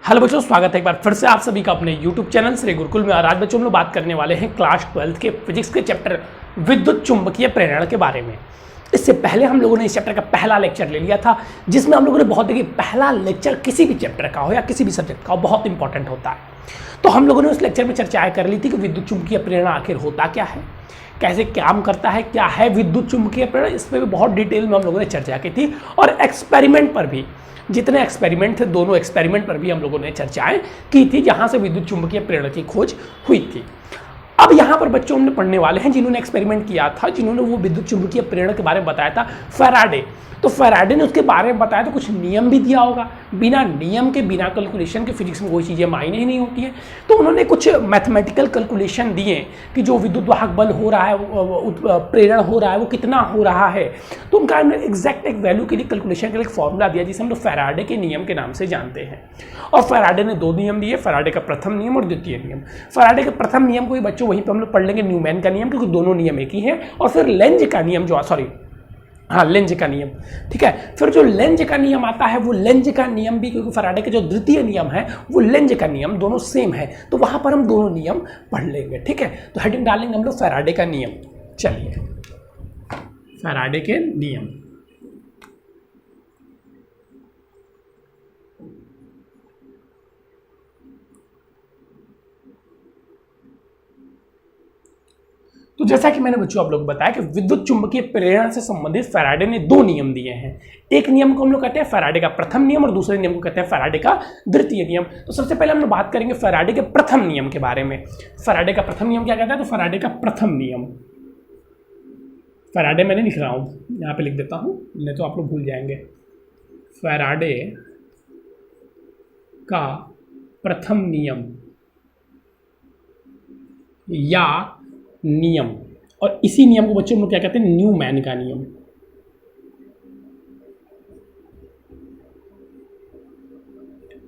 Hello बच्चों, स्वागत है एक बार फिर से आप सभी का अपने YouTube चैनल श्री गुरुकुल में। और आज बच्चों हम लोग बात करने वाले हैं क्लास 12 के फिजिक्स के चैप्टर विद्युत चुंबकीय प्रेरण के बारे में। इससे पहले हम लोगों ने इस चैप्टर का पहला लेक्चर ले लिया था, जिसमें हम लोगों ने बहुत देखिए पहला लेक्चर किसी भी चैप्टर का हो या किसी भी सब्जेक्ट का हो बहुत इंपॉर्टेंट होता है। तो हम लोगों ने उस लेक्चर में चर्चाएं कर ली थी कि विद्युत चुंबकीय प्रेरण आखिर होता क्या है, कैसे काम करता है, क्या है विद्युत चुंबकीय प्रेरण। इस पर भी बहुत डिटेल में हम लोगों ने चर्चा की थी और एक्सपेरिमेंट पर भी, जितने एक्सपेरिमेंट थे दोनों एक्सपेरिमेंट पर भी हम लोगों ने चर्चाएं की थी जहां से विद्युत चुंबकीय प्रेरण की खोज हुई थी। अब यहाँ पर बच्चों हमने पढ़ने वाले हैं जिन्होंने एक्सपेरिमेंट किया था, जिन्होंने वो विद्युत चुंबकीय प्रेरण के बारे में बताया था, फैराडे। तो फैराडे ने उसके बारे में बताया तो कुछ नियम भी दिया होगा। बिना नियम के, बिना कैलकुलेशन के फिजिक्स में कोई चीज़ें मायने ही नहीं होती हैं। तो उन्होंने कुछ मैथमेटिकल कैलकुलेशन दिए कि जो विद्युत वाहक बल हो रहा है, प्रेरण हो रहा है, वो कितना हो रहा है। तो उनका एग्जैक्ट एक वैल्यू के लिए कैलकुलेशन के लिए एक फॉर्मूला दिया जिसे हम लोग फैराडे के नियम के नाम से जानते हैं। और फैराडे ने दो नियम दिए, फैराडे का प्रथम नियम और द्वितीय नियम। फैराडे के प्रथम नियम को ही बच्चों वहीं पर हम लोग पढ़ लेंगे, न्यूमैन का नियम, क्योंकि दोनों नियम एक ही हैं। और फिर लेंज का नियम लेंज का नियम, ठीक है। फिर जो लेंज का नियम आता है, वो लेंज का नियम भी, क्योंकि फैराडे का जो द्वितीय नियम है वो लेंज का नियम, दोनों सेम है, तो वहां पर हम दोनों नियम पढ़ लेंगे, ठीक है। तो हेडिंग डालेंगे हम लोग फैराडे का नियम। चलिए, फैराडे के नियम। तो जैसा कि मैंने बच्चों आप लोग बताया कि विद्युत चुंबकीय प्रेरण से संबंधित फैराडे ने दो नियम दिए हैं। एक नियम को हम लोग कहते हैं फैराडे का प्रथम नियम और दूसरे नियम को कहते हैं फैराडे का द्वितीय नियम। तो सबसे पहले हम लोग बात करेंगे फैराडे के प्रथम नियम के बारे में। फैराडे का प्रथम नियम क्या कहता है? तो फैराडे का प्रथम नियम, फैराडे मैंने लिख रहा हूँ, यहाँ पे लिख देता हूँ, नहीं तो आप लोग भूल जाएंगे। फैराडे का प्रथम नियम या नियम, और इसी नियम को बच्चों हम लोग क्या कहते हैं? न्यूमैन का नियम।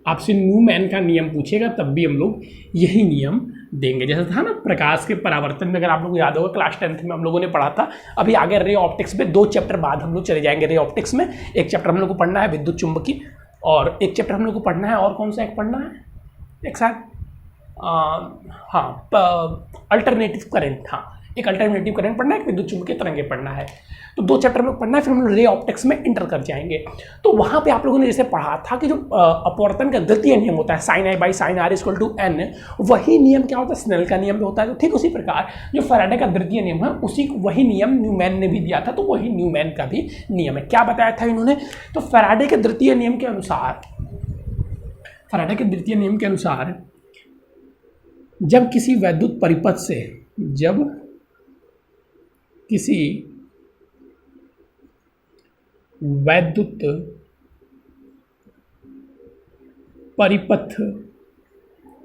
आपसे न्यूमैन का नियम पूछेगा तब भी हम लोग यही नियम देंगे। जैसा था ना प्रकाश के परावर्तन में, अगर आप लोग याद होगा क्लास 10th में हम लोगों ने पढ़ा था। अभी आगे रे ऑप्टिक्स में 2 चैप्टर बाद हम लोग चले जाएंगे रे ऑप्टिक्स में। एक चैप्टर हम लोग को पढ़ना है विद्युत चुंबकी, और एक चैप्टर हम लोग को पढ़ना है, और कौन सा एक पढ़ना है एक साथ, अल्टरनेटिव करंट। हाँ, एक अल्टरनेटिव करंट पढ़ना है, एक विद्युत चुंबकीय तरंगे पढ़ना है। तो 2 चैप्टर हम लोग पढ़ना है, फिर हम लोग रे ऑप्टिक्स में इंटर कर जाएंगे। तो वहाँ पे आप लोगों ने जैसे पढ़ा था कि जो अपवर्तन का द्वितीय नियम होता है, sine i by sine r equal to n, वही नियम क्या होता है? स्नेल का नियम भी होता है। तो ठीक उसी प्रकार जो फैराडे का द्वितीय नियम है, उसी वही नियम न्यूमैन ने भी दिया था, तो वही न्यूमैन का भी नियम है। क्या बताया था इन्होंने? तो फैराडे के द्वितीय नियम के अनुसार, जब किसी वैद्युत परिपथ से,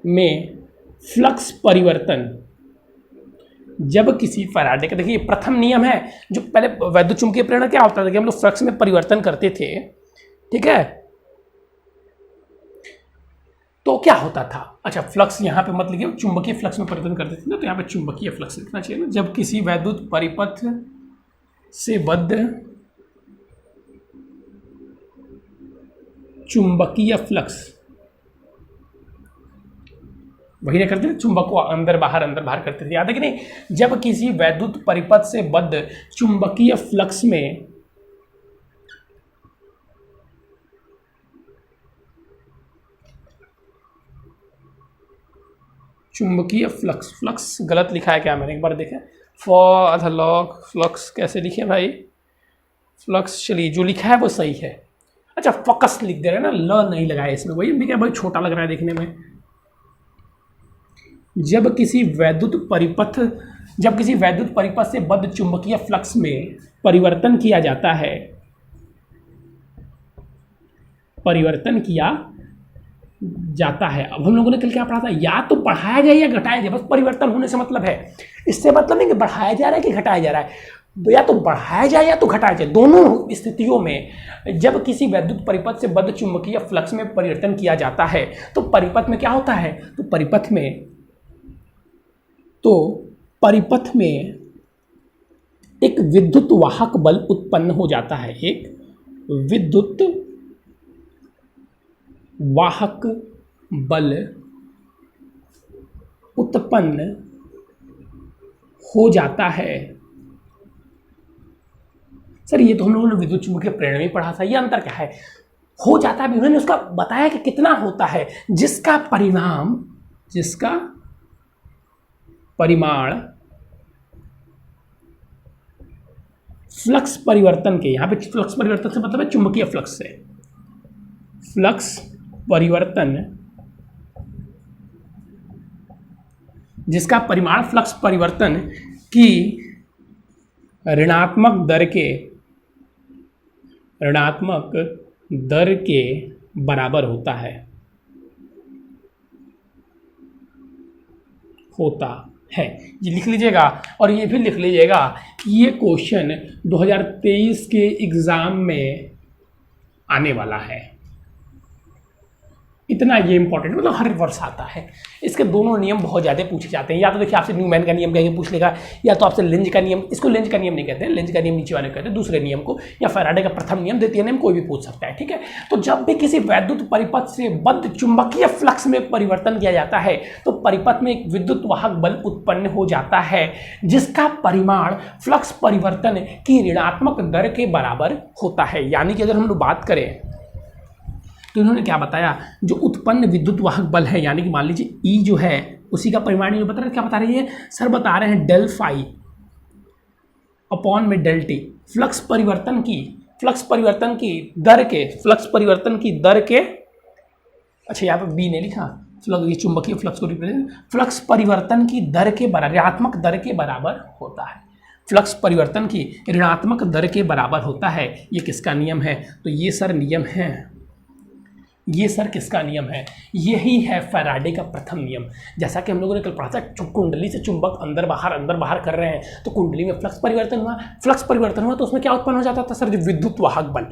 में फ्लक्स परिवर्तन, जब किसी फैराडे का, देखिए प्रथम नियम है। जो पहले वैद्युत चुंबकीय प्रेरण क्या होता था कि हम लोग फ्लक्स में परिवर्तन करते थे, ठीक है। तो क्या होता था? अच्छा, फ्लक्स यहाँ पे मत लिखिए, चुंबकीय फ्लक्स में परिवर्तन करते थे ना, तो यहाँ पे चुंबकीय फ्लक्स लिखना चाहिए ना। जब किसी वैद्युत परिपथ से बद्ध चुंबकीय फ्लक्स, वही ना करते थे, चुंबक को अंदर बाहर करते थे, याद है कि नहीं? जब किसी वैद्युत परिपथ से बद्ध चुंबकीय फ्लक्स में चुंबकीय फ्लक्स गलत लिखा है क्या मैंने? एक बार देखें, फ्लक्स कैसे लिखे भाई? फ्लक्स, चलिए जो लिखा है वो सही है। अच्छा, फोकस लिख दे रहे हैं ना, ल नहीं लगाया इसमें, वही भी क्या भाई, छोटा लग रहा है देखने में। जब किसी वैद्युत परिपथ से बद्ध चुंबकीय फ्लक्स में परिवर्तन किया जाता है, अब हम लोगों ने कल क्या पढ़ा था? या तो बढ़ाया जाए या घटाया जाए, बस परिवर्तन होने से मतलब है। इससे मतलब नहीं कि बढ़ाया जा रहा है कि घटाया जा रहा है, या तो बढ़ाया जाए या तो घटाया जाए। दोनों स्थितियों में जब किसी वैद्युत परिपथ से बद्ध चुंबकीय फ्लक्स में परिवर्तन किया जाता है, तो परिपथ में क्या होता है? तो परिपथ में एक विद्युत वाहक बल उत्पन्न हो जाता है, एक विद्युत वाहक बल उत्पन्न हो जाता है। सर ये तो हम लोगों ने विद्युत चुंबकीय प्रेरण में पढ़ा था, ये अंतर क्या है? हो जाता है, उन्होंने उसका बताया कि कितना होता है, जिसका परिमाण फ्लक्स परिवर्तन के, यहां पे फ्लक्स परिवर्तन से मतलब है चुंबकीय फ्लक्स से, फ्लक्स परिवर्तन, जिसका परिमाण फ्लक्स परिवर्तन की ऋणात्मक दर के बराबर होता है ये लिख लीजिएगा। और ये भी लिख लीजिएगा कि ये क्वेश्चन 2023 के एग्जाम में आने वाला है, इतना ये इंपॉर्टेंट, मतलब हर वर्ष आता है। इसके दोनों नियम बहुत ज़्यादा पूछे जाते हैं, या तो देखिए आपसे न्यूमैन का नियम कहीं पूछ लेगा, या तो आपसे लेंज का नियम, इसको लेंज का नियम नहीं कहते हैं, लेंज का नियम नीचे वाले कहते हैं, दूसरे नियम को, या फैराडे का प्रथम नियम, द्वितीय नियम, कोई भी पूछ सकता है, ठीक है। तो जब भी किसी वैद्युत परिपथ से बद्ध चुंबकीय फ्लक्स में परिवर्तन किया जाता है तो परिपथ में एक विद्युत वाहक बल उत्पन्न हो जाता है, जिसका परिमाण फ्लक्स परिवर्तन की ऋणात्मक दर के बराबर होता है। यानी कि अगर हम लोग बात करें तो इन्होंने क्या बताया, जो उत्पन्न विद्युत वाहक बल है, यानी कि मान लीजिए ई जो है उसी का परिमाण ये बता रहे, क्या बता रही है सर, बता रहे हैं डेल फाई अपॉन में डेल टी, फ्लक्स परिवर्तन की दर के, अच्छा यहाँ पे बी ने लिखा, ये चुंबकीय फ्लक्स को रिप्रेजेंट, फ्लक्स परिवर्तन की दर के बराबर, ऋणात्मक दर के बराबर होता है, फ्लक्स परिवर्तन की ऋणात्मक दर के बराबर होता है। ये किसका नियम है? तो ये सर नियम है, ये सर किसका नियम है? यही है फैराडे का प्रथम नियम। जैसा कि हम लोगों ने कल पढ़ा था, कुंडली से चुंबक अंदर बाहर कर रहे हैं तो कुंडली में फ्लक्स परिवर्तन हुआ तो उसमें क्या उत्पन्न हो जाता था सर? जो विद्युत वाहक बल।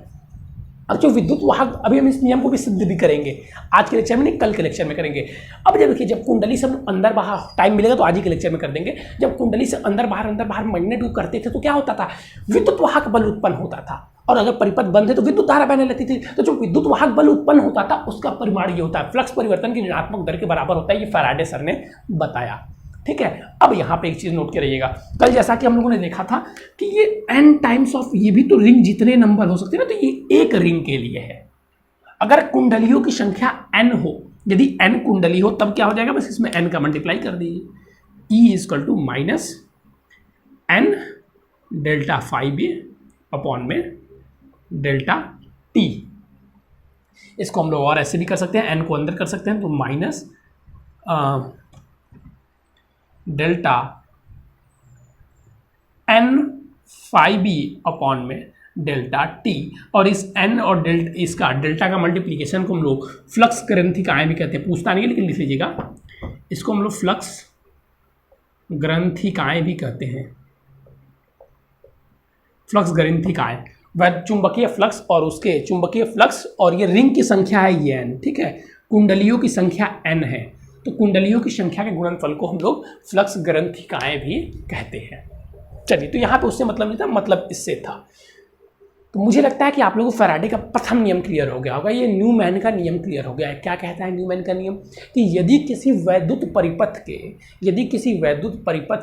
अब जो विद्युत वाहक, अभी हम इस नियम को भी सिद्ध भी करेंगे, आज के लेक्चर में नहीं, कल के लेक्चर में करेंगे। अब जब देखिए, जब कुंडली से हम अंदर बाहर, टाइम मिलेगा तो आज ही के लेक्चर में कर देंगे, जब कुंडली से अंदर बाहर मैग्नेट करते थे तो क्या होता था? विद्युत वाहक बल उत्पन्न होता था, और अगर परिपथ बंद है तो विद्युत धारा बहने लगती थी। तो जो विद्युत वाहक बल उत्पन्न होता था उसका परिमाण ये होता है, फ्लक्स परिवर्तन की ऋणात्मक दर के बराबर होता है, ये फैराडे सर ने बताया, ठीक है। अब यहाँ पे एक चीज नोट करिएगा, कल जैसा कि हम लोगों ने देखा था कि ये n टाइम्स ऑफ, ये भी तो रिंग जितने नंबर हो सकते हैं ना, तो ये एक रिंग के लिए है। अगर कुंडलियों की संख्या n हो, यदि n कुंडली हो तब क्या हो जाएगा? बस इसमें n का मल्टीप्लाई कर दीजिए, E equal to minus n delta phi B upon में डेल्टा टी। इसको हम लोग और ऐसे भी कर सकते हैं, n को अंदर कर सकते हैं तो minus delta n phi B upon में डेल्टा टी। और इस n और इसका डेल्टा का मल्टीप्लीकेशन को हम लोग फ्लक्स ग्रंथिकाएं भी कहते हैं, पूछता नहीं है लेकिन लिख लीजिएगा, इसको हम लोग फ्लक्स ग्रंथिकाएं भी कहते हैं, फ्लक्स ग्रंथिकाएं। वह चुंबकीय फ्लक्स और उसके चुंबकीय फ्लक्स और ये रिंग की संख्या है ये n, ठीक है, कुंडलियों की संख्या n है, तो कुंडलियों की संख्या के गुणनफल को हम लोग फ्लक्स ग्रंथिकाएं भी कहते हैं। चलिए, तो यहाँ पे उससे मतलब नहीं था, मतलब इससे था। तो मुझे लगता है कि आप लोगों को फैराडे का प्रथम नियम क्लियर हो गया होगा, ये न्यूमैन का नियम क्लियर हो गया है। क्या कहता है न्यूमैन का नियम? कि यदि किसी वैद्युत परिपथ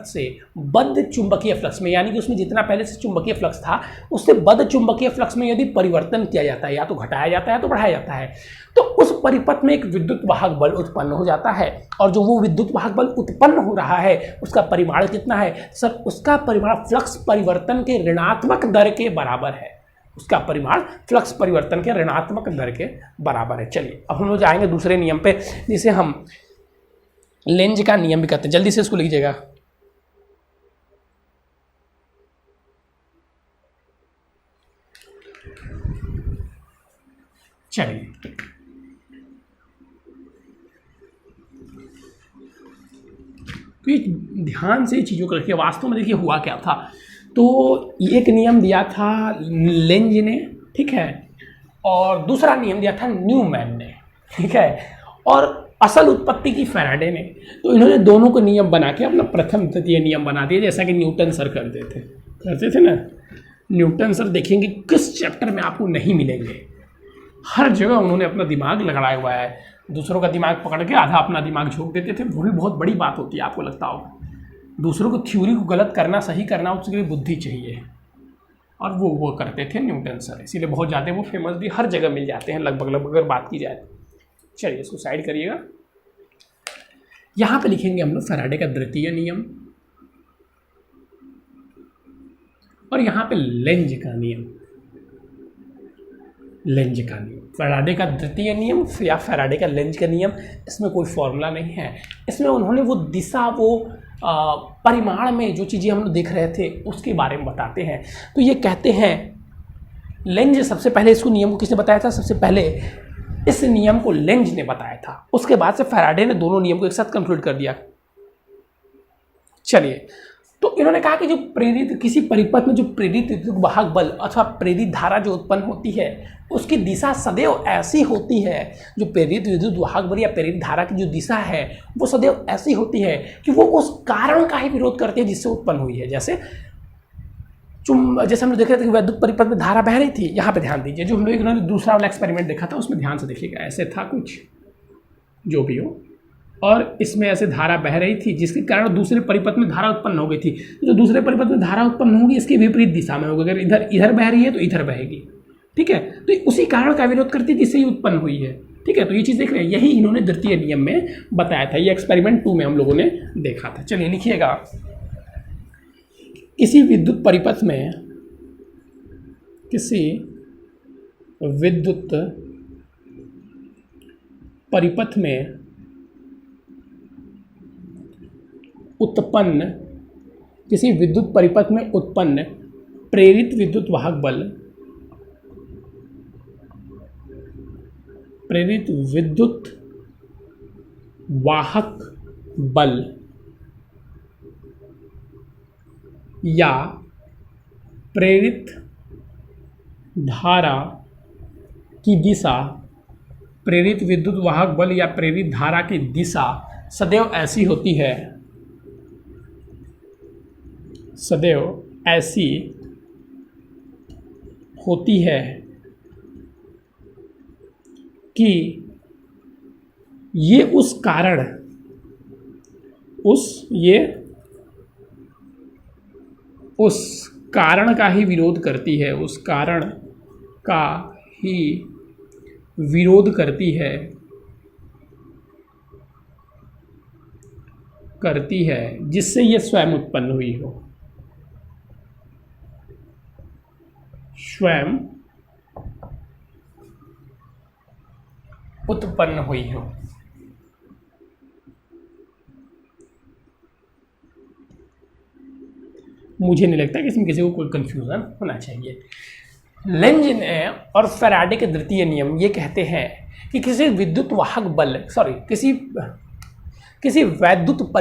से बद्ध चुंबकीय फ्लक्स में, यानी कि उसमें जितना पहले से चुंबकीय फ्लक्स था उससे बद्ध चुंबकीय फ्लक्स में यदि परिवर्तन किया जाता है, या तो घटाया जाता है तो बढ़ाया जाता है, तो उस परिपथ में एक विद्युत वाहक बल उत्पन्न हो जाता है। और जो वो विद्युत वाहक बल उत्पन्न हो रहा है उसका परिमाण कितना है सर? उसका परिमाण फ्लक्स परिवर्तन के ऋणात्मक दर के बराबर है, उसका परिमाण फ्लक्स परिवर्तन के ऋणात्मक दर के बराबर है। चलिए, अब हम लोग जाएंगे दूसरे नियम पे, जिसे हम लेंज का नियम भी कहते हैं। जल्दी से इसको लिखिएगा। चलिए, तो ध्यान से चीज़ों को रखिए। वास्तव में देखिए हुआ क्या था, तो एक नियम दिया था लेंज ने, ठीक है, और दूसरा नियम दिया था न्यूमैन ने, ठीक है, और असल उत्पत्ति की फैराडे ने। तो इन्होंने दोनों को नियम बना के अपना प्रथम द्वितीय नियम बना दिया, जैसा कि न्यूटन सर करते थे ना। न्यूटन सर देखेंगे किस चैप्टर में आपको नहीं मिलेंगे, हर जगह उन्होंने अपना दिमाग लगाया हुआ है। दूसरों का दिमाग पकड़ के आधा अपना दिमाग झोंक देते थे, वो भी बहुत बड़ी बात होती है, आपको लगता होगा। दूसरों को थ्योरी को गलत करना सही करना उसके लिए बुद्धि चाहिए, और वो करते थे न्यूटन सर, इसीलिए बहुत ज़्यादा वो फेमस भी हर जगह मिल जाते हैं लगभग अगर बात की जाए। चलिए इसको साइड करिएगा। यहाँ पे लिखेंगे हम लोग फैराडे का द्वितीय नियम, और यहाँ पे लेंज का नियम। लेंज का नियम, फैराडे का द्वितीय नियम या फैराडे का लेंज का नियम, इसमें कोई फॉर्मूला नहीं है। इसमें उन्होंने वो दिशा, वो परिमाण में जो चीज़ें हम लोग देख रहे थे उसके बारे में बताते हैं। तो ये कहते हैं लेंज, सबसे पहले इसको नियम को किसने बताया था? सबसे पहले इस नियम को लेंज ने बताया था, उसके बाद से फैराडे ने दोनों नियम को एक साथ कंक्लूड कर दिया। चलिए, तो इन्होंने कहा कि जो प्रेरित किसी परिपथ में जो प्रेरित विद्युत वाहक बल अथवा प्रेरित धारा जो उत्पन्न होती है उसकी दिशा सदैव ऐसी होती है, जो प्रेरित विद्युत वाहक बल या प्रेरित धारा की जो दिशा है वो सदैव ऐसी होती है कि वो उस कारण का ही विरोध करती है जिससे उत्पन्न हुई है। जैसे हम लोग देख रहे थे कि विद्युत परिपथ में धारा बह रही थी, यहाँ पे ध्यान दीजिए, जो हम लोग इन्होंने दूसरा वाला एक्सपेरिमेंट देखा था उसमें ध्यान से देखिएगा, ऐसे था कुछ जो भी हो, और इसमें ऐसे धारा बह रही थी जिसके कारण दूसरे परिपथ में धारा उत्पन्न हो गई थी। जो दूसरे परिपथ में धारा उत्पन्न होगी इसकी विपरीत दिशा में होगी, अगर इधर बह रही है तो इधर बहेगी, ठीक है। तो उसी कारण का विरोध करती है जिससे ही उत्पन्न हुई है, ठीक है। तो ये चीज़ देख रहे हैं, यही इन्होंने द्वितीय नियम में बताया था, ये एक्सपेरिमेंट 2 में हम लोगों ने देखा था। चलिए लिखिएगा, किसी विद्युत परिपथ में, किसी विद्युत परिपथ में उत्पन्न, किसी विद्युत परिपथ में उत्पन्न प्रेरित विद्युत वाहक बल, प्रेरित विद्युत वाहक बल या प्रेरित धारा की दिशा, प्रेरित विद्युत वाहक बल या प्रेरित धारा की दिशा सदैव ऐसी होती है, सदैव ऐसी होती है कि ये उस कारण, उस कारण का ही विरोध करती है, उस कारण का ही विरोध करती है जिससे ये स्वयं उत्पन्न हुई हो, स्वयं उत्पन्न हुई हो। मुझे नहीं लगता कि इसमें किसी को कोई कंफ्यूजन होना चाहिए। लेंज ने और फैराडे के द्वितीय नियम ये कहते हैं कि किसी विद्युत वाहक बल, किसी वैद्युत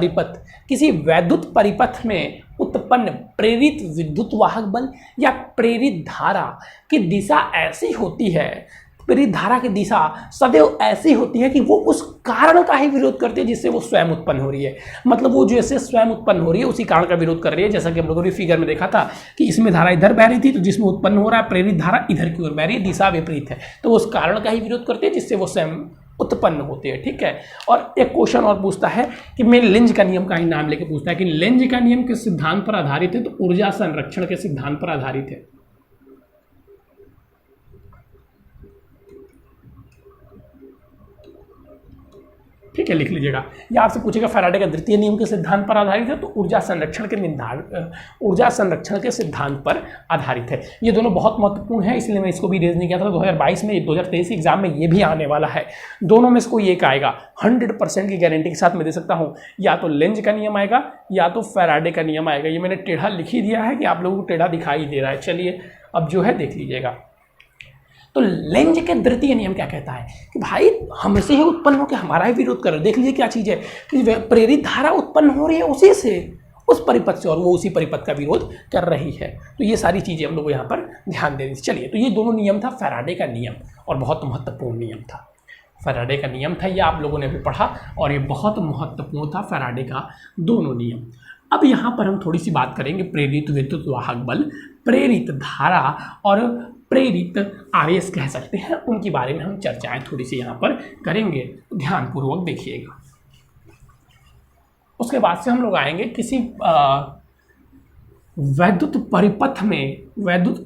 परिपथ में उत्पन्न प्रेरित विद्युत वाहक बल या प्रेरित धारा की दिशा ऐसी होती है, प्रेरित धारा की दिशा सदैव ऐसी होती है कि वो उस कारण का ही विरोध करती है जिससे वो स्वयं उत्पन्न हो रही है। मतलब वो जैसे स्वयं उत्पन्न हो रही है उसी कारण का विरोध कर रही है। जैसा कि हम लोगों ने फिगर में देखा था कि इसमें धारा इधर बह रही थी, तो जिसमें उत्पन्न हो रहा है प्रेरित धारा इधर की ओर बह रही है, दिशा विपरीत है, तो उस कारण का ही विरोध करती है जिससे वो स्वयं उत्पन्न होते हैं, ठीक है। और एक क्वेश्चन और पूछता है कि मैं लेंज का नियम का ही नाम लेके पूछता है कि लेंज का नियम किस सिद्धांत पर आधारित है? तो ऊर्जा संरक्षण के सिद्धांत पर आधारित है। ठीक है, लिख लीजिएगा। या आपसे पूछेगा फैराडे का द्वितीय नियम के सिद्धांत पर आधारित है, तो ऊर्जा संरक्षण के सिद्धांत पर आधारित है। ये दोनों बहुत महत्वपूर्ण है, इसलिए मैं इसको भी रेज नहीं किया था। 2022 में 2023 एग्जाम में ये भी आने वाला है। दोनों में से कोई एक आएगा, 100% की गारंटी के साथ मैं दे सकता हूँ। या तो लेंज का नियम आएगा या तो फैराडे का नियम आएगा। ये मैंने टेढ़ा लिख ही दिया है कि आप लोगों को टेढ़ा दिखाई दे रहा है। चलिए अब जो है देख लीजिएगा। तो लेंज के द्वितीय नियम क्या कहता है कि भाई हमसे ही उत्पन्न होकर हमारा ही विरोध कर रहे। देख लीजिए क्या चीज़ है कि प्रेरित धारा उत्पन्न हो रही है उसी से, उस परिपथ से, और वो उसी परिपथ का विरोध कर रही है। तो ये सारी चीज़ें हम लोग यहाँ पर ध्यान देनी। चलिए, तो ये दोनों नियम था फैराडे का नियम, और बहुत महत्वपूर्ण नियम था। फैराडे का नियम था, ये आप लोगों ने भी पढ़ा, और ये बहुत महत्वपूर्ण था फैराडे का दोनों नियम। अब यहाँ पर हम थोड़ी सी बात करेंगे प्रेरित विद्युत वाहक बल, प्रेरित धारा और प्रेरित आवेश कह सकते हैं, उनके बारे में हम चर्चाएं थोड़ी सी यहाँ पर करेंगे, ध्यानपूर्वक देखिएगा। उसके बाद से हम लोग आएंगे किसी वैद्युत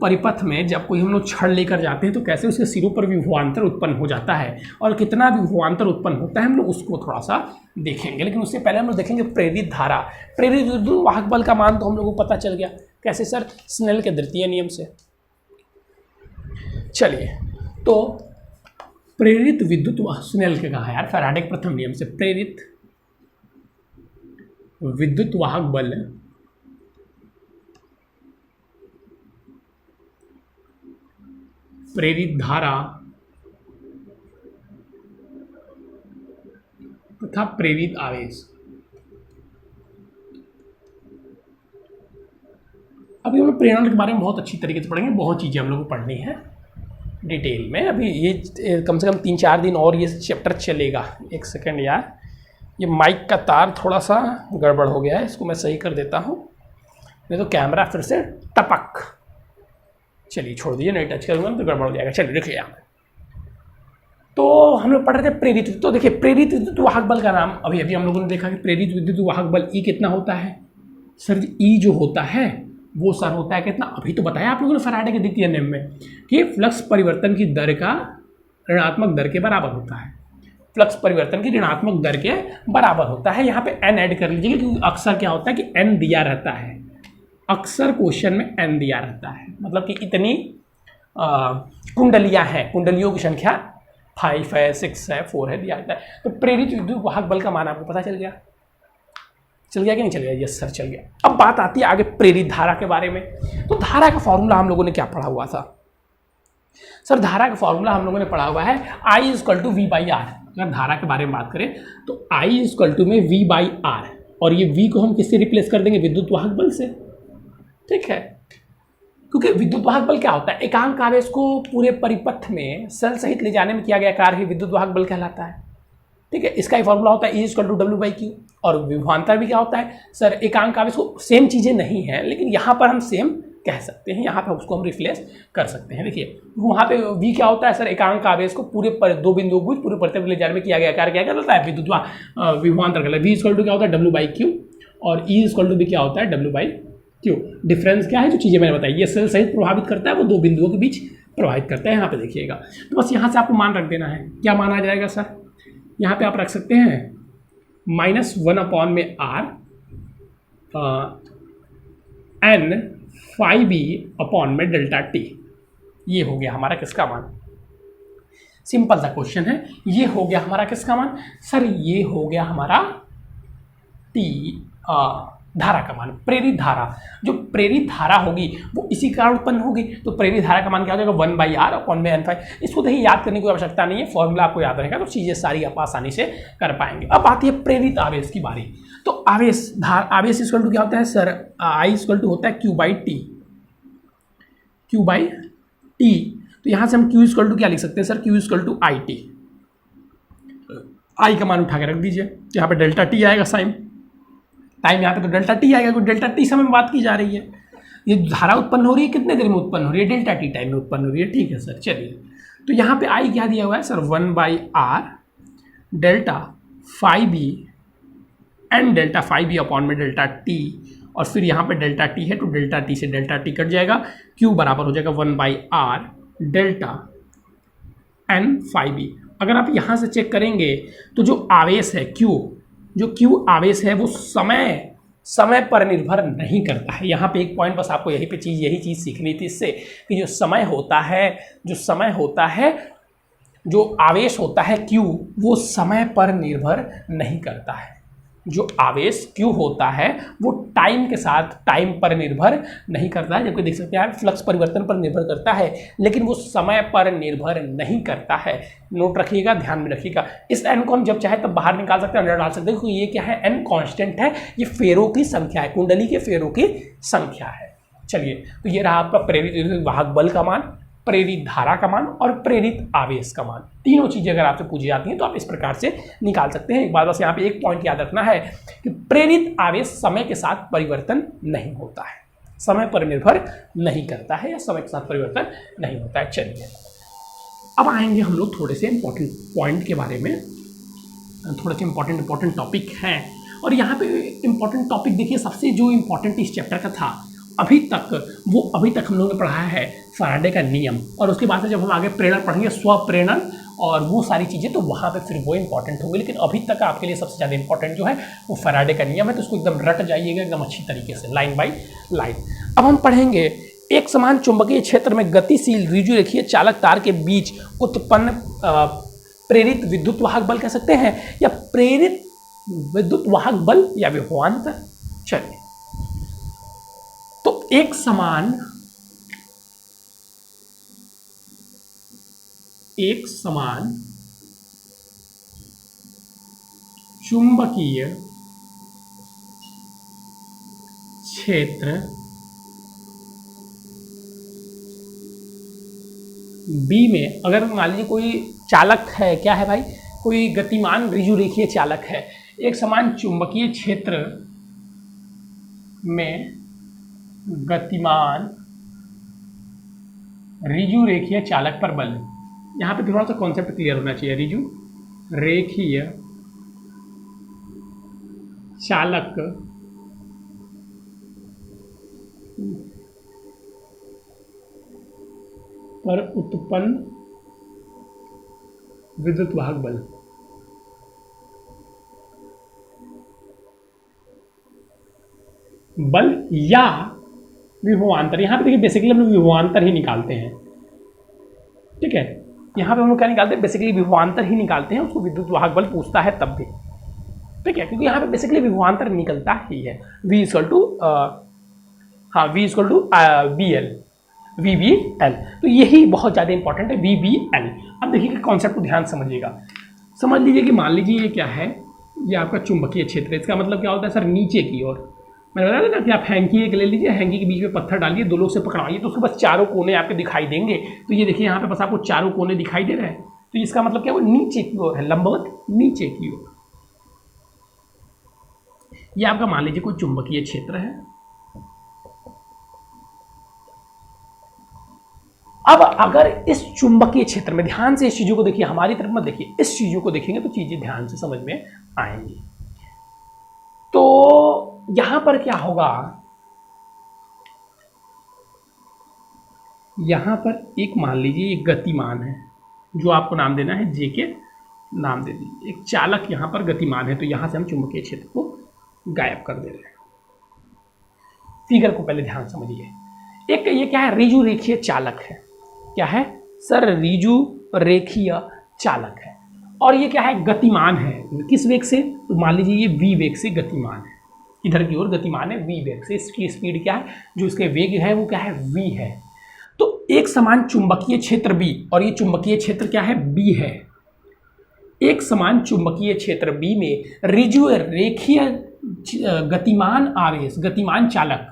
परिपथ में जब कोई हम लोग छड़ लेकर जाते हैं तो कैसे उसके सिरों पर विभवांतर उत्पन्न हो जाता है और कितना विभवांतर उत्पन्न होता है, हम लोग उसको थोड़ा सा देखेंगे। लेकिन उससे पहले हम लोग देखेंगे प्रेरित धारा। प्रेरित विद्युत वाहक बल का मान तो हम लोगों को पता चल गया, कैसे सर? स्नेल के द्वितीय नियम से। चलिए, तो प्रेरित विद्युत स्नेल के कहा यार, फैराडे के प्रथम नियम से प्रेरित विद्युत वाहक बल प्रेरित धारा तथा प्रेरित आवेश। अभी हम लोग प्रेरणा के बारे में बहुत अच्छी तरीके से पढ़ेंगे, बहुत चीज़ें हम लोग को पढ़नी है डिटेल में। अभी ये कम से कम 3-4 दिन और ये चैप्टर चलेगा। एक सेकंड यार, ये माइक का तार थोड़ा सा गड़बड़ हो गया है, इसको मैं सही कर देता हूँ, नहीं तो कैमरा फिर से टपक। चलिए छोड़ दीजिए, नहीं टच करूँगा तो गड़बड़ हो जाएगा। चलिए देखिए यहाँ तो हम लोग पढ़ रहे थे प्रेरित। तो देखिए प्रेरित विद्युत वाहक बल का नाम अभी हम लोगों ने देखा कि प्रेरित विद्युत वाहक बल ई कितना होता है सर? ई जो होता है वो सर होता है कितना? अभी तो बताया आप लोगों ने फैराडे के द्वितीय नियम में कि फ्लक्स परिवर्तन की दर का ऋणात्मक दर के बराबर होता है। फ्लक्स परिवर्तन की ऋणात्मक दर के बराबर होता है। यहाँ पे एन ऐड कर लीजिएगा क्योंकि अक्सर क्या होता है कि एन दिया रहता है, अक्सर क्वेश्चन में एन दिया रहता है, मतलब कि इतनी कुंडलियाँ हैं, कुंडलियों की संख्या 5 है, 6 है, 4 है, दिया रहता है। तो प्रेरित विद्युत वाहक बल का मान आपको पता चल गया कि नहीं चल गया? यस सर चल गया। अब बात आती है आगे प्रेरित धारा के बारे में। तो धारा का फॉर्मूला हम लोगों ने क्या पढ़ा हुआ था सर? धारा का फॉर्मूला हम लोगों ने पढ़ा हुआ है I = V/R। अगर धारा के बारे में बात करें तो I = में V/R, और ये V को हम किससे रिप्लेस कर देंगे? विद्युत वाहक बल से। ठीक है, क्योंकि विद्युत वाहक बल क्या होता है? एकांक आवेश को पूरे परिपथ में सेल सहित ले जाने में किया गया कार्य ही विद्युत वाहक बल कहलाता है। ठीक है, इसका ही फॉर्मूला होता है E = W/Q। और विभवांतर भी क्या होता है सर? एकांक आवेश को सेम चीज़ें नहीं है, लेकिन यहाँ पर हम सेम कह सकते हैं, यहाँ पर उसको हम रिप्लेस कर सकते हैं। देखिए वहाँ पे V क्या होता है सर? एकांक आवेश को पूरे दो बिंदुओं को पूरे परिपथ ले जाने में किया गया कार्य क्या कहलाता है? विद्युत विभवांतर कहलाता है। V = क्या होता है? W/Q, और E = भी क्या होता है? W/Q। डिफरेंस क्या है? जो चीज़ें मैंने बताई, ये सेल सहित प्रभावित करता है, वो दो बिंदुओं के बीच प्रभावित करता है। यहाँ पे देखिएगा, तो बस यहाँ से आपको मान रख देना है। क्या मान आ जाएगा सर? यहाँ पे आप रख सकते हैं -1/R n φb/Δt। ये हो गया हमारा किसका मान? सिंपल सा क्वेश्चन है। ये हो गया हमारा किसका मान सर? ये हो गया हमारा धारा का मान। प्रेरित धारा, जो प्रेरित धारा होगी वो इसी कारण उत्पन्न होगी। तो प्रेरित धारा का मान क्या हो जाएगा? 1/R/n⁵। इसको देखिए याद करने की आवश्यकता नहीं है, फॉर्मूला आपको याद रहेगा तो चीज़ें सारी आप आसानी से कर पाएंगे। अब आती है प्रेरित आवेश की बारी। तो आवेश क्या होता है सर? I = होता है Q/T। तो यहाँ से हम Q = क्या लिख सकते हैं सर? Q = IT। I का मान उठा के रख दीजिए, यहाँ पे ΔT आएगा साइन टाइम, यहाँ पे तो ΔT आएगा, क्योंकि ΔT समय में बात की जा रही है। ये धारा उत्पन्न हो रही है कितने देर में उत्पन्न हो रही है? ΔT टाइम में उत्पन्न हो रही है। ठीक है सर, चलिए तो यहाँ पे I क्या दिया हुआ है sir? 1/R delta φb and delta φb/Δt, और फिर यहाँ पे ΔT है तो ΔT से ΔT कट जाएगा। Q बराबर हो जाएगा 1/R डेल्टा n φb। अगर आप यहाँ से चेक करेंगे तो जो आवेश है Q आवेश है वो समय पर निर्भर नहीं करता है। यहाँ पे एक पॉइंट बस आपको यही चीज़ सीखनी थी इससे, कि जो समय होता है जो आवेश होता है Q, वो समय पर निर्भर नहीं करता है। जो आवेश Q होता है वो टाइम के साथ टाइम पर निर्भर नहीं करता है। जबकि देख सकते हैं फ्लक्स परिवर्तन पर निर्भर करता है, लेकिन वो समय पर निर्भर नहीं करता है। नोट रखिएगा, ध्यान में रखिएगा। इस n को हम जब चाहे तब बाहर निकाल सकते हैं, अंदर डाल सकते हैं, क्योंकि ये क्या है? n कांस्टेंट है, ये फेरों की संख्या है, कुंडली के फेरों की संख्या है। चलिए, तो ये रहा आपका प्रेरित वाहक बल का मान, प्रेरित धारा का मान और प्रेरित आवेश का मान। तीनों चीज़ें अगर आपसे पूछी जाती हैं तो आप इस प्रकार से निकाल सकते हैं। एक बात बस यहाँ पे एक पॉइंट याद रखना है कि प्रेरित आवेश समय के साथ परिवर्तन नहीं होता है, समय पर निर्भर नहीं करता है या समय के साथ परिवर्तन नहीं होता है। चलिए अब आएंगे हम लोग थोड़े से इंपॉर्टेंट पॉइंट के बारे में, थोड़े से इंपॉर्टेंट टॉपिक हैं। और यहाँ पे इंपॉर्टेंट टॉपिक देखिए, सबसे जो इंपॉर्टेंट इस चैप्टर का था अभी तक हम लोगों ने पढ़ा है फैराडे का नियम, और उसके बाद से जब हम आगे प्रेरण पढ़ेंगे, स्वप्रेरण और वो सारी चीज़ें, तो वहाँ पे फिर वो इंपॉर्टेंट होंगे। लेकिन अभी तक आपके लिए सबसे ज़्यादा इंपॉर्टेंट जो है वो फैराडे का नियम है, तो उसको एकदम रट जाइएगा एकदम अच्छी तरीके से, लाइन बाई लाइन। अब हम पढ़ेंगे एक समान चुंबकीय क्षेत्र में गतिशील ऋजु रेखीय चालक तार के बीच उत्पन्न प्रेरित विद्युत वाहक बल कह सकते हैं, या प्रेरित विद्युत वाहक बल या विभवांतर। चलिए, तो एक समान चुंबकीय क्षेत्र बी में अगर मान लीजिए कोई चालक है, क्या है भाई, कोई गतिमान ऋजु रेखीय चालक है, एक समान चुंबकीय क्षेत्र में गतिमान ऋजु रेखीय चालक पर बल। यहाँ पे थोड़ा सा कॉन्सेप्ट क्लियर होना चाहिए। ऋजु रेखीय चालक पर उत्पन्न विद्युत वाहक बल। या विभवांतर। यहाँ पे देखिए बेसिकली हम लोग विभवांतर ही निकालते हैं, ठीक है। यहाँ पे हम लोग क्या निकालते हैं, बेसिकली विभवांतर ही निकालते हैं, उसको विद्युत वाहक बल पूछता है तब भी, ठीक है, क्योंकि यहाँ पे बेसिकली विभवांतर निकलता ही है। V equal to VL, VBL, तो यही बहुत ज़्यादा इंपॉर्टेंट है, VBL। अब देखिए कि कॉन्सेप्ट को ध्यान समझिएगा। समझ लीजिए कि मान लीजिए ये क्या है, ये आपका चुंबकीय क्षेत्र है। इसका मतलब क्या होता है सर, नीचे की ओर। मैंने बताया था ना कि आप हैंकी एक ले लीजिए, हैंकी के बीच में पत्थर डालिए, दो लोग से पकड़वाइए, तो उसके बस चारों कोने आपके दिखाई देंगे। तो ये देखिए यहाँ पे बस आपको चारों कोने दिखाई दे रहे हैं, तो इसका मतलब क्या, वो नीचे की ओर है, लंबवत नीचे की ओर। ये आपका मान लीजिए कोई चुंबकीय क्षेत्र है। अब अगर इस चुंबकीय क्षेत्र में, ध्यान से इस चीजों को देखिए, हमारी तरफ मत देखिए, इस चीजों को देखेंगे तो चीजें ध्यान से समझ में आएंगी। तो यहां पर क्या होगा, यहां पर एक मान लीजिए एक गतिमान है, जो आपको नाम देना है जे के नाम दे दीजिए। एक चालक यहां पर गतिमान है, तो यहां से हम चुंबकीय क्षेत्र को गायब कर दे रहे हैं। फिगर को पहले ध्यान समझिए। एक ये क्या है, ऋजु रेखीय चालक है। क्या है सर, ऋजु रेखीय चालक है। और ये क्या है, गतिमान है। किस वेग से, तो मान लीजिए ये v वेग से गतिमान है, इधर की ओर गतिमान है v वेग से। इसकी स्पीड क्या है, जो इसके वेग है वो क्या है, v है। तो एक समान चुंबकीय क्षेत्र b, और ये चुंबकीय क्षेत्र क्या है, b है। एक समान चुंबकीय क्षेत्र b में ऋजु रेखीय गतिमान आवेश, गतिमान चालक,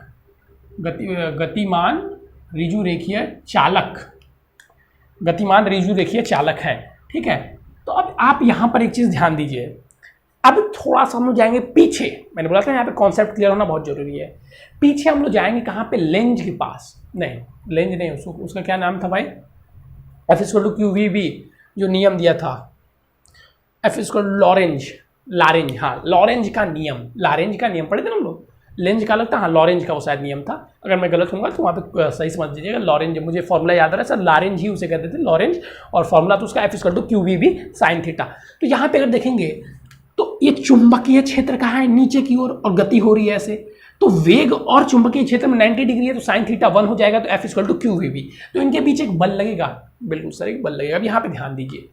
गतिमान ऋजु रेखीय चालक, गतिमान ऋजु रेखीय चालक है, ठीक है। तो अब आप यहां पर एक चीज ध्यान दीजिए। अब थोड़ा सा हम लोग जाएंगे पीछे। मैंने बोला था यहाँ पे कॉन्सेप्ट क्लियर होना बहुत जरूरी है। पीछे हम लोग जाएंगे कहाँ पे, लेंज के पास। नहीं, लेंज नहीं, उसका क्या नाम था भाई, F=QVB, जो नियम दिया था, F=लॉरेंज, लारेंज, हाँ लॉरेंज का नियम, लारेंज का नियम पढ़े थे ना हम लोग। लेंज का लगता है, हाँ लॉरेंज का वो शायद नियम था। अगर मैं गलत होऊंगा तो वहाँ पे सही समझ लीजिएगा। लॉरेंज, मुझे फॉर्मूला याद आ रहा है सर, लारेंज ही उसे कहते थे, लॉरेंज, और फॉर्मूला तो उसका F=QVB sin थीटा। तो यहाँ पे अगर देखेंगे तो ये चुंबकीय क्षेत्र कहाँ है, नीचे की ओर, और गति हो रही है ऐसे। तो वेग और चुंबकीय क्षेत्र में 90 डिग्री है, तो sin थीटा 1 हो जाएगा, तो F=QVB। तो इनके बीच एक बल लगेगा, बिल्कुल सर एक बल लगेगा। अब यहाँ पे ध्यान दीजिए,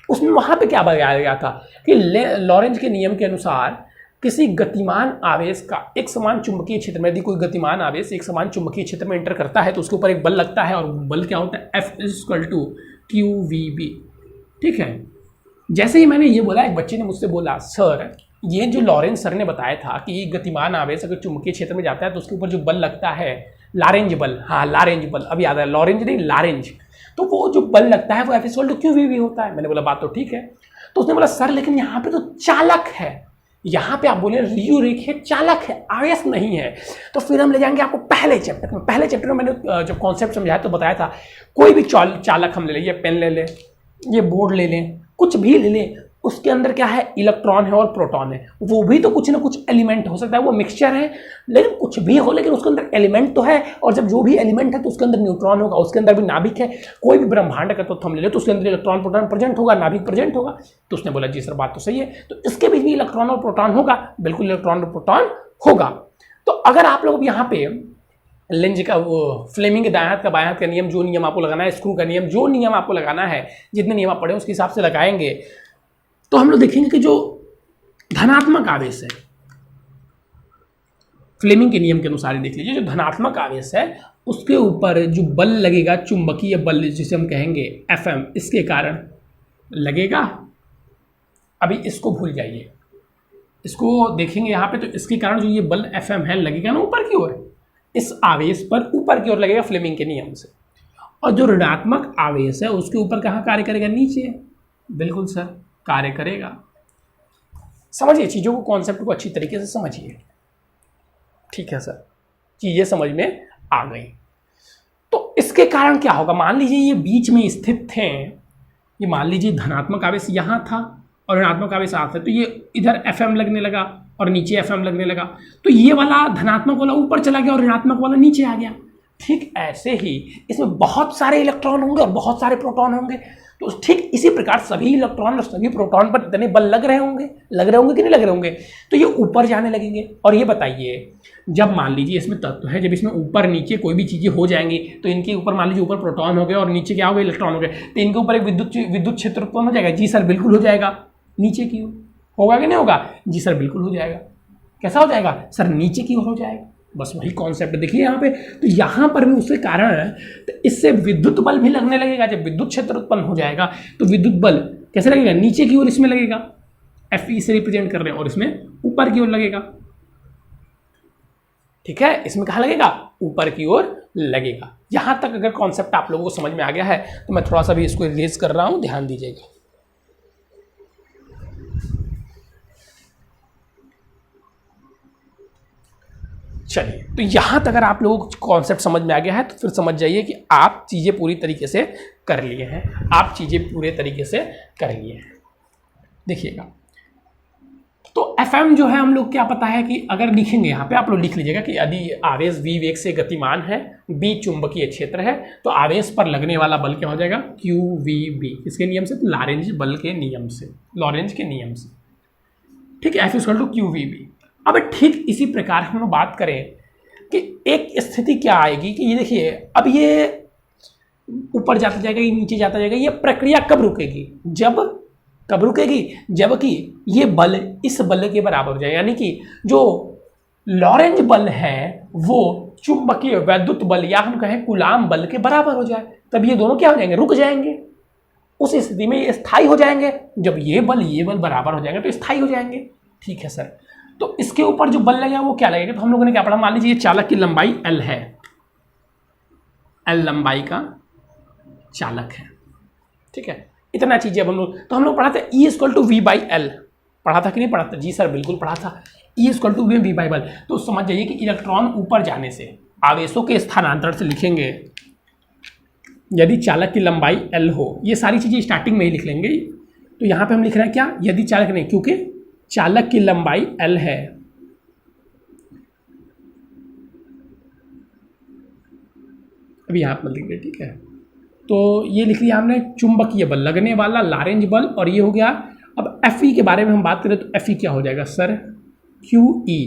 उसमें वहाँ पे क्या बताया गया था कि लॉरेंज के नियम के अनुसार किसी गतिमान आवेश का एक समान चुंबकीय क्षेत्र में, यदि कोई गतिमान आवेश एक समान चुंबकीय क्षेत्र में एंटर करता है तो उसके ऊपर एक बल लगता है, और बल क्या होता है, F=QVB, ठीक है। जैसे ही मैंने ये बोला, एक बच्चे ने मुझसे बोला, सर ये जो लॉरेंज सर ने बताया था कि गतिमान आवेश अगर चुंबकीय क्षेत्र में जाता है तो उसके ऊपर जो बल लगता है, लारेंज बल, हाँ लारेंज बल, अब याद है, लॉरेंज नहीं लारेंज, तो वो जो बल लगता है वो F=QVB होता है। मैंने बोला बात तो ठीक है। तो उसने बोला सर लेकिन यहाँ पे तो चालक है, यहाँ पे आप बोले रिजु रेखीय चालक है, आवेश नहीं है, तो फिर हम ले जाएंगे आपको पहले चैप्टर में। पहले चैप्टर में मैंने जब कॉन्सेप्ट समझाया तो बताया था, कोई भी चालक हम ले लें, ये पेन ले लें, ये बोर्ड ले लें, कुछ भी ले लें, उसके अंदर क्या है, इलेक्ट्रॉन है और प्रोटॉन है। वो भी तो कुछ ना कुछ एलिमेंट हो सकता है, वो मिक्सचर है, लेकिन कुछ भी हो, लेकिन उसके अंदर एलिमेंट तो है। और जब जो भी एलिमेंट है तो उसके अंदर न्यूट्रॉन होगा, उसके अंदर भी नाभिक है। कोई भी ब्रह्मांड का तो हम ले ले तो उसके अंदर इलेक्ट्रॉन प्रोटॉन प्रेजेंट होगा, नाभिक प्रेजेंट होगा। तो उसने बोला जी सर बात तो सही है, तो इसके बीच भी इलेक्ट्रॉन और प्रोटॉन होगा, बिल्कुल इलेक्ट्रॉन और प्रोटॉन होगा। तो अगर आप लोग यहाँ पे लेंज का वो फ्लेमिंग के दाएं हाथ का बाएं हाथ का नियम, जो नियम आपको लगाना है, स्क्रू का नियम, जो नियम आपको लगाना है, जितने नियम आप पढ़े उसके हिसाब से लगाएंगे, तो हम लोग देखेंगे कि जो धनात्मक आवेश है, फ्लेमिंग के नियम के अनुसार ही देख लीजिए, जो धनात्मक आवेश है उसके ऊपर जो बल लगेगा, चुंबकीय बल जिसे हम कहेंगे Fm, इसके कारण लगेगा। अभी इसको भूल जाइए, इसको देखेंगे यहाँ पे, तो इसके कारण जो ये बल Fm है लगेगा ना ऊपर की ओर, इस आवेश पर ऊपर की ओर लगेगा फ्लेमिंग के नियम से। और जो ऋणात्मक आवेश है उसके ऊपर कहाँ कार्य करेगा, नीचे। बिल्कुल सर, कार्य करेगा। समझिए चीज़ों को, कॉन्सेप्ट को अच्छी तरीके से समझिए। ठीक है सर, चीज़ें समझ में आ गई। तो इसके कारण क्या होगा, मान लीजिए ये बीच में स्थित थे, ये मान लीजिए धनात्मक आवेश यहाँ था और ऋणात्मक आवेश यहाँ था, तो ये इधर Fm लगने लगा और नीचे Fm लगने लगा, तो ये वाला धनात्मक वाला ऊपर चला गया और ऋणात्मक वाला नीचे आ गया। ठीक ऐसे ही इसमें बहुत सारे इलेक्ट्रॉन होंगे और बहुत सारे प्रोटॉन होंगे, तो ठीक इसी प्रकार सभी इलेक्ट्रॉन और सभी प्रोटॉन पर इतने बल लग रहे होंगे कि नहीं लग रहे होंगे, तो ये ऊपर जाने लगेंगे। और ये बताइए, जब मान लीजिए इसमें तत्व है, जब इसमें ऊपर नीचे कोई भी चीज़ें हो जाएंगी, तो इनके ऊपर मान लीजिए ऊपर प्रोटॉन हो गए और नीचे क्या हो गए, इलेक्ट्रॉन हो गए, तो इनके ऊपर एक विद्युत क्षेत्र उत्पन्न हो जाएगा। जी सर बिल्कुल हो जाएगा। नीचे की ओर होगा कि नहीं होगा, जी सर बिल्कुल हो जाएगा। कैसा हो जाएगा सर, नीचे की ओर हो जाएगा। बस वही कॉन्सेप्ट देखिए यहाँ पे, तो यहाँ पर भी उसके कारण है, तो इससे विद्युत बल भी लगने लगेगा। जब विद्युत क्षेत्र उत्पन्न हो जाएगा तो विद्युत बल कैसे लगेगा, नीचे की ओर इसमें लगेगा, Fe से रिप्रेजेंट कर रहे हैं, और इसमें ऊपर की ओर लगेगा। ठीक है, इसमें कहाँ लगेगा, ऊपर की ओर लगेगा। यहाँ तक अगर कॉन्सेप्ट आप लोगों को समझ में आ गया है तो मैं थोड़ा सा भी इसको रिलीज कर रहा हूँ, ध्यान दीजिएगा। चलिए, तो यहाँ तक अगर आप लोगों को कॉन्सेप्ट समझ में आ गया है तो फिर समझ जाइए कि आप चीज़ें पूरी तरीके से कर लिए हैं, आप चीज़ें पूरे तरीके से कर लिए हैं। देखिएगा, तो Fm जो है हम लोग क्या पता है कि अगर लिखेंगे यहाँ पे, आप लोग लिख लीजिएगा कि यदि आवेश v वेग से गतिमान है, b चुंबकीय क्षेत्र है, तो आवेश पर लगने वाला बल क्या हो जाएगा, QVB। किसके नियम से, तो लॉरेंज बल के नियम से, लॉरेंज के नियम से। ठीक है, F = QVB। अब ठीक इसी प्रकार हम लोग बात करें कि एक स्थिति क्या आएगी कि ये देखिए, अब ये ऊपर जाता जाएगा, ये नीचे जाता जाएगा, ये प्रक्रिया कब रुकेगी, कब रुकेगी, जबकि ये बल इस बल के बराबर हो जाए, यानी कि जो लॉरेंज बल है वो चुंबकीय वैद्युत बल या हम कहें कूलाम बल के बराबर हो जाए, तब ये दोनों क्या हो जाएंगे, रुक जाएंगे। उस स्थिति में ये स्थायी हो जाएंगे। जब ये बल बराबर हो जाएंगे तो स्थायी हो जाएंगे। ठीक है सर, तो इसके ऊपर जो बल लगेगा वो क्या लगेगा, तो हम लोगों ने क्या पढ़ा, मान लीजिए चालक की लंबाई L है, L लंबाई का चालक है। ठीक है, इतना चीजें अब हम लोग पढ़ा था E = V/L, पढ़ा था कि नहीं पढ़ा था, जी सर बिल्कुल पढ़ा था, E = V/L। तो समझ जाइए कि इलेक्ट्रॉन ऊपर जाने से, आवेशों के स्थानांतरण से लिखेंगे, यदि चालक की लंबाई L हो, ये सारी चीजें स्टार्टिंग में ही लिख लेंगे। तो यहाँ पे हम लिख रहे हैं क्या, यदि चालक नहीं, क्योंकि चालक की लंबाई L है, अभी यहाँ पर लिख रहे, ठीक है, तो ये लिख लिया हमने चुंबकीय बल, लगने वाला लॉरेंज बल, और ये हो गया। अब Fe के बारे में हम बात करें तो Fe क्या हो जाएगा सर, QE।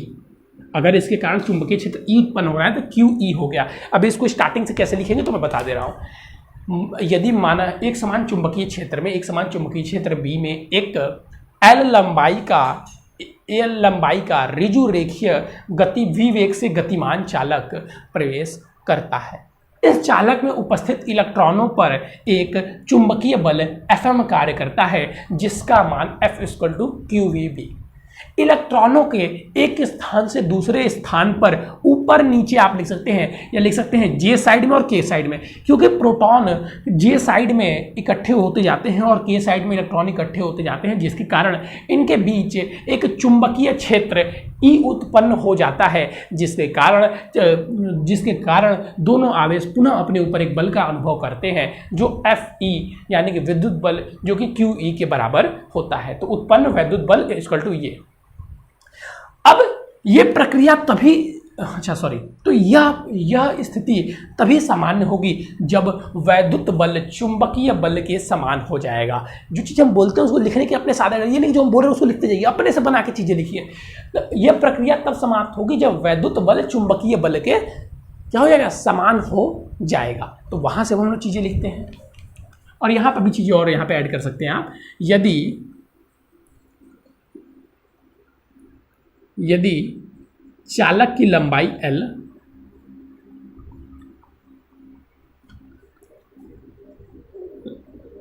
अगर इसके कारण चुंबकीय क्षेत्र E उत्पन्न हो रहा है तो QE हो गया। अब इसको स्टार्टिंग से कैसे लिखेंगे तो मैं बता दे रहा हूँ। यदि माना एक समान चुंबकीय क्षेत्र B में एक L लंबाई का ऋजु रेखीय गति V वेग से गतिमान चालक प्रवेश करता है, इस चालक में उपस्थित इलेक्ट्रॉनों पर एक चुंबकीय बल Fm कार्य करता है, जिसका मान F = QVB। इलेक्ट्रॉनों के एक स्थान से दूसरे स्थान पर ऊपर नीचे आप लिख सकते हैं, या लिख सकते हैं जे साइड में और के साइड में, क्योंकि प्रोटॉन जे साइड में इकट्ठे होते जाते हैं और के साइड में इलेक्ट्रॉन इकट्ठे होते जाते हैं, जिसके कारण इनके बीच एक चुंबकीय क्षेत्र ई उत्पन्न हो जाता है, जिसके कारण दोनों आवेश पुनः अपने ऊपर एक बल का अनुभव करते हैं, जो Fe यानी कि विद्युत बल, जो कि QE के बराबर होता है। तो उत्पन्न वैद्युत बल इक्वल टू ये। अब ये प्रक्रिया तभी, तो यह स्थिति तभी सामान्य होगी जब वैद्युत बल चुंबकीय बल के समान हो जाएगा। जो चीज़ हम बोलते हैं उसको लिखने के अपने सादा, ये नहीं जो हम बोल रहे हैं उसको लिखते जाइए, अपने से बना के चीज़ें लिखिए। तो यह प्रक्रिया तब समाप्त होगी जब वैद्युत बल चुंबकीय बल के क्या हो जाएगा, समान हो जाएगा। तो वहाँ से हम लोग चीज़ें लिखते हैं, और यहाँ पर भी चीज़ें और यहाँ पे ऐड कर सकते हैं आप। यदि चालक की लंबाई L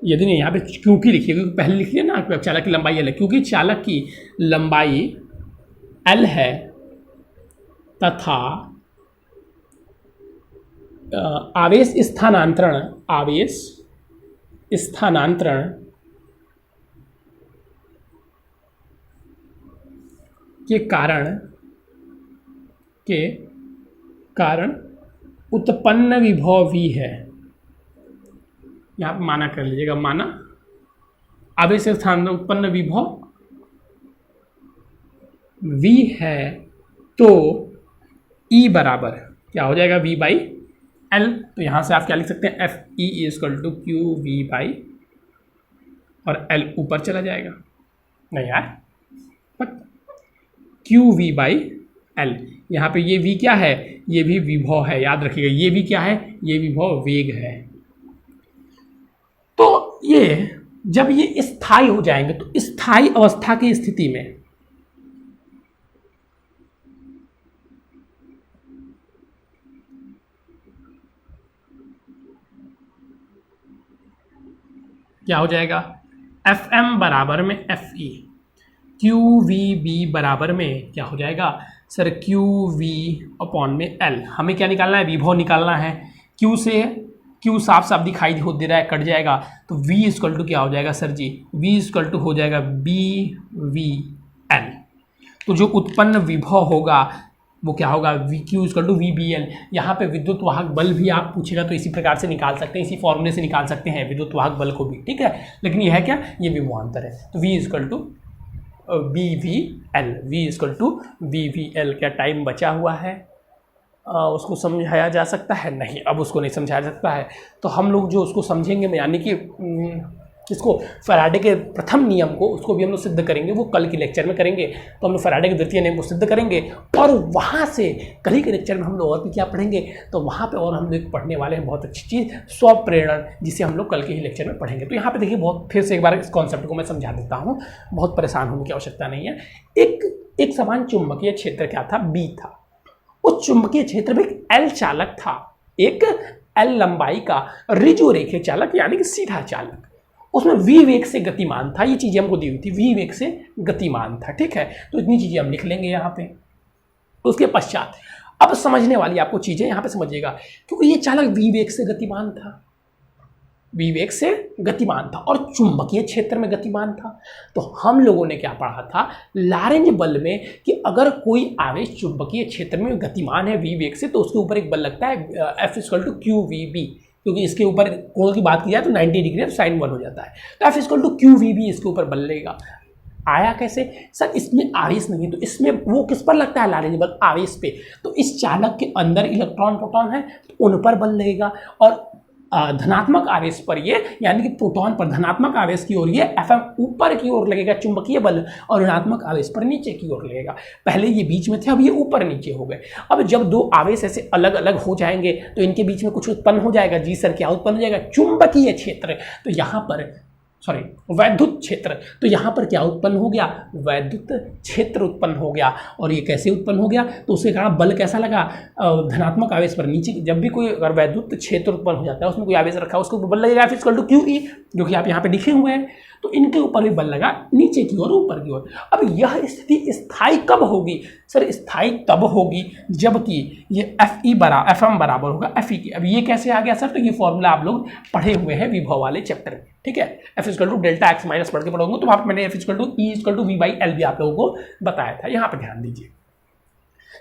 यदि नहीं, यहाँ पे क्योंकि लिखिए, क्योंकि पहले लिखिए ना चालक की लंबाई L है, क्योंकि चालक की लंबाई L है तथा आवेश स्थानांतरण के कारण उत्पन्न विभव V है। यहाँ पर माना कर लीजिएगा, माना आवेश स्थान उत्पन्न विभव V है, तो E बराबर क्या हो जाएगा, V बाई L। तो यहाँ से आप क्या लिख सकते हैं, Fe इक्वल टू QV बाई, और L ऊपर चला जाएगा, नहीं यार, QV बाई L। यहाँ पे ये V क्या है, ये भी विभव है, याद रखिएगा, ये भी क्या है, ये विभव वेग है। तो ये जब ये स्थायी हो जाएंगे, तो स्थायी अवस्था की स्थिति में क्या हो जाएगा, Fm बराबर में Fe, QVB बराबर में क्या हो जाएगा सर, QV अपॉन में L। हमें क्या निकालना है, विभव निकालना है। Q से Q साफ साफ दिखाई दे रहा है, कट जाएगा, तो V इक्वल टू क्या हो जाएगा sir ji, V equal to हो जाएगा BVL। तो जो उत्पन्न विभव होगा वो क्या होगा, VQ इक्वल टू VBL। यहाँ पे विद्युत वाहक बल भी आप पूछेगा तो इसी प्रकार से निकाल सकते हैं, इसी फॉर्मूले से निकाल सकते हैं विद्युत वाहक बल को भी, ठीक है। लेकिन यह है क्या, ये विभवांतर है। तो V equal to BVL, V equal to BVL। क्या टाइम बचा हुआ है, उसको समझाया जा सकता है? नहीं, अब उसको नहीं समझाया जा सकता है। तो हम लोग जो उसको समझेंगे, यानी कि इसको फैराडे के प्रथम नियम को, उसको भी हम लोग सिद्ध करेंगे, वो कल के लेक्चर में करेंगे। तो हम लोग फैराडे के द्वितीय नियम को सिद्ध करेंगे, और वहाँ से कल ही के लेक्चर में हम लोग और भी क्या पढ़ेंगे, तो वहाँ पे और हम लोग पढ़ने वाले हैं बहुत अच्छी चीज़, स्वप्रेरण, जिसे हम लोग कल के ही लेक्चर में पढ़ेंगे। तो यहाँ पे देखिए, बहुत फिर से एक बार इस कॉन्सेप्ट को मैं समझा देता हूँ, बहुत परेशान होने की आवश्यकता नहीं है। एक समान चुंबकीय क्षेत्र क्या था, B था। उस चुंबकीय क्षेत्र में एक L चालक था, एक L लंबाई का ऋजु रेखीय चालक, यानी कि सीधा चालक। उसमें V वेग से गतिमान था, ये चीज़ें हमको दी हुई थी, V वेग से गतिमान था, ठीक है। तो इतनी चीज़ें हम लिख लेंगे यहाँ पे। उसके पश्चात अब समझने वाली आपको चीज़ें यहाँ पे समझिएगा, क्योंकि ये चालक V वेग से गतिमान था, V वेग से गतिमान था और चुंबकीय क्षेत्र में गतिमान था। तो हम लोगों ने क्या पढ़ा था लारेंज बल में, कि अगर कोई आवेश चुंबकीय क्षेत्र में गतिमान है V वेग से, तो उसके ऊपर एक बल लगता है F इक्वल टू QVB, क्योंकि इसके ऊपर कोण की बात की जाए तो 90 डिग्री साइन 1 हो जाता है। तो F इक्वल टू QVB इसके ऊपर बल लेगा। आया कैसे सर, इसमें आवेश नहीं है, तो इसमें वो किस पर लगता है, लारेंज बल, आवेश पे। तो इस चालक के अंदर इलेक्ट्रॉन प्रोटॉन है, तो उन पर बल लगेगा, और धनात्मक आवेश पर ये, यानी कि प्रोटॉन पर धनात्मक आवेश की ओर ये Fm ऊपर की ओर लगेगा चुंबकीय बल, और ऋणात्मक आवेश पर नीचे की ओर लगेगा। पहले ये बीच में थे, अब ये ऊपर नीचे हो गए। अब जब दो आवेश ऐसे अलग अलग हो जाएंगे तो इनके बीच में कुछ उत्पन्न हो जाएगा। जी सर, क्या उत्पन्न हो जाएगा, चुंबकीय क्षेत्र। तो यहाँ पर वैद्युत क्षेत्र, तो यहाँ पर क्या उत्पन्न हो गया, वैद्युत क्षेत्र उत्पन्न हो गया। और ये कैसे उत्पन्न हो गया, तो उसके कारण बल कैसा लगा, धनात्मक आवेश पर नीचे। जब भी कोई अगर वैद्युत क्षेत्र उत्पन्न हो जाता है, उसमें कोई आवेश रखा है, उसको बल लगेगा F इक्वल टू QE, जो कि आप यहाँ पे लिखे हुए हैं। तो इनके ऊपर भी बल लगा, नीचे की ओर ऊपर की ओर। अब यह स्थिति स्थायी कब होगी सर? स्थायी तब होगी जबकि ये Fm बराबर होगा Fe के। अब ये कैसे आ गया सर? तो ये फॉर्मूला आप लोग पढ़े हुए हैं विभव वाले चैप्टर में, ठीक है। F = डेल्टा x माइनस पढ़ के पढ़ोगे तो वहाँ पर मैंने F = E = V/L भी आप लोगों को बताया था। यहाँ पर ध्यान दीजिए,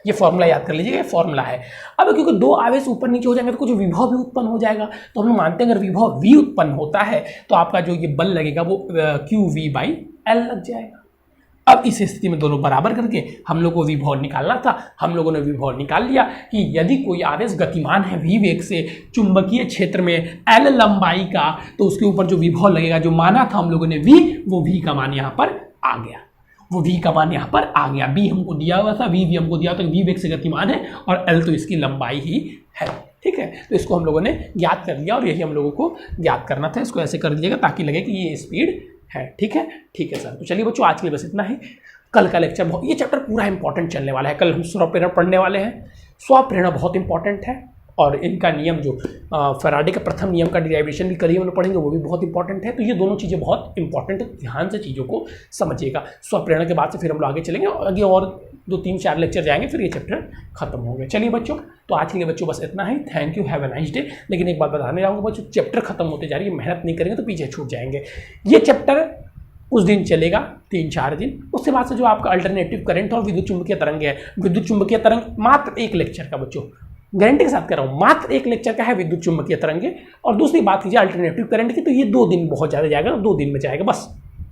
ये फॉर्मूला याद कर लीजिए, ये फॉर्मूला है। अब क्योंकि दो आवेश ऊपर नीचे हो जाएंगे तो कुछ विभव भी उत्पन्न हो जाएगा, तो हम लोग मानते हैं अगर विभव V उत्पन्न होता है तो आपका जो ये बल लगेगा वो QV/L लग जाएगा। अब इस स्थिति में दोनों बराबर करके हम लोग को विभव निकालना था, हम लोगों ने विभव निकाल लिया कि यदि कोई आवेश गतिमान है v वेग से चुंबकीय क्षेत्र में L लंबाई का, तो उसके ऊपर जो विभव लगेगा, जो माना था हम लोगों ने v, वो v का मान यहाँ पर आ गया, वो v का मान यहाँ पर आ गया। b हमको दिया हुआ था, v हमको दिया हुआ था, v वेग से गतिमान है और L तो इसकी लंबाई ही है, ठीक है। तो इसको हम लोगों ने ज्ञात कर लिया और यही हम लोगों को ज्ञात करना था। इसको ऐसे कर दीजिएगा ताकि लगे कि ये स्पीड है, ठीक है, ठीक है सर। तो चलिए बच्चों, आज के लिए बस इतना ही। कल का लेक्चर ये चैप्टर पूरा इंपॉर्टेंट चलने वाला है। कल हम स्वप्रेरणा पढ़ने वाले हैं। स्वप्रेरणा बहुत इंपॉर्टेंट है और इनका नियम जो फैराडे का प्रथम नियम का डिराइवेशन भी करिए हम पढ़ेंगे, वो भी बहुत इंपॉर्टेंट है। तो ये दोनों चीज़ें बहुत इंपॉर्टेंट है, ध्यान से चीज़ों को समझिएगा। स्वप्रेरणा के बाद से फिर हम लोग आगे चलेंगे, आगे और 2-3-4 लेक्चर जाएंगे, फिर ये चैप्टर खत्म हो गए। चलिए बच्चों, तो आज के लिए बच्चों बस इतना ही। Thank you, have a nice day. लेकिन एक बात बताने जाऊँगा बच्चों, चैप्टर खत्म होते जा रही है, मेहनत नहीं करेंगे तो पीछे छूट जाएंगे। ये चैप्टर कुछ दिन चलेगा, 3-4 दिन, उसके बाद से जो आपका अल्टरनेटिव करंट और विद्युत चुंबकीय तरंग है, विद्युत चुंबकीय तरंग मात्र एक लेक्चर का बच्चों, गारंटी के साथ कह रहा हूँ, मात्र एक लेक्चर का है विद्युत चुंबकीय तरंगे। और दूसरी बात कीजिए अल्टरनेटिव करंट की, तो ये 2 दिन बहुत ज़्यादा जाएगा, 2 दिन में जाएगा, बस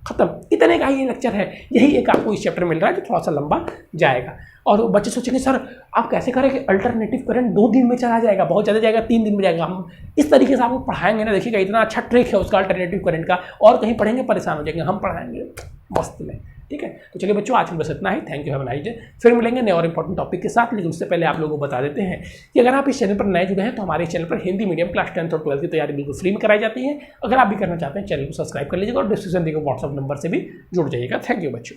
खत्म। इतने का ही ये लेक्चर है, यही एक आपको इस चैप्टर मिल रहा है जो थोड़ा सा लंबा जाएगा। और बच्चे सोचेंगे सर आप कैसे करें कि अल्टरनेटिव करंट 2 दिन में चला जाएगा, बहुत ज़्यादा जाएगा, 3 दिन में जाएगा। हम इस तरीके से आपको पढ़ाएंगे ना, देखिएगा इतना अच्छा ट्रिक है उसका अल्टरनेटिव करंट का, और कहीं पढ़ेंगे परेशान हो जाएंगे, हम पढ़ाएंगे मस्त में, ठीक है। तो चलिए बच्चों, आज में बस इतना ही। Thank you, have a nice day. फिर मिलेंगे नए और इंपॉर्टेंट टॉपिक के साथ। लेकिन उससे पहले आप लोगों को बता देते हैं कि अगर आप इस चैनल पर नए जुड़े हैं तो हमारे चैनल पर हिंदी मीडियम क्लास 10th और 12th की तैयारी बिल्कुल फ्री में कराई जाती है। अगर आप भी करना चाहते हैं चैनल को सब्सक्राइब कर लीजिएगा और डिस्क्रिप्शन देखिए व्हाट्सअप नंबर से भी जुड़ जाइएगा। थैंक यू बच्चों।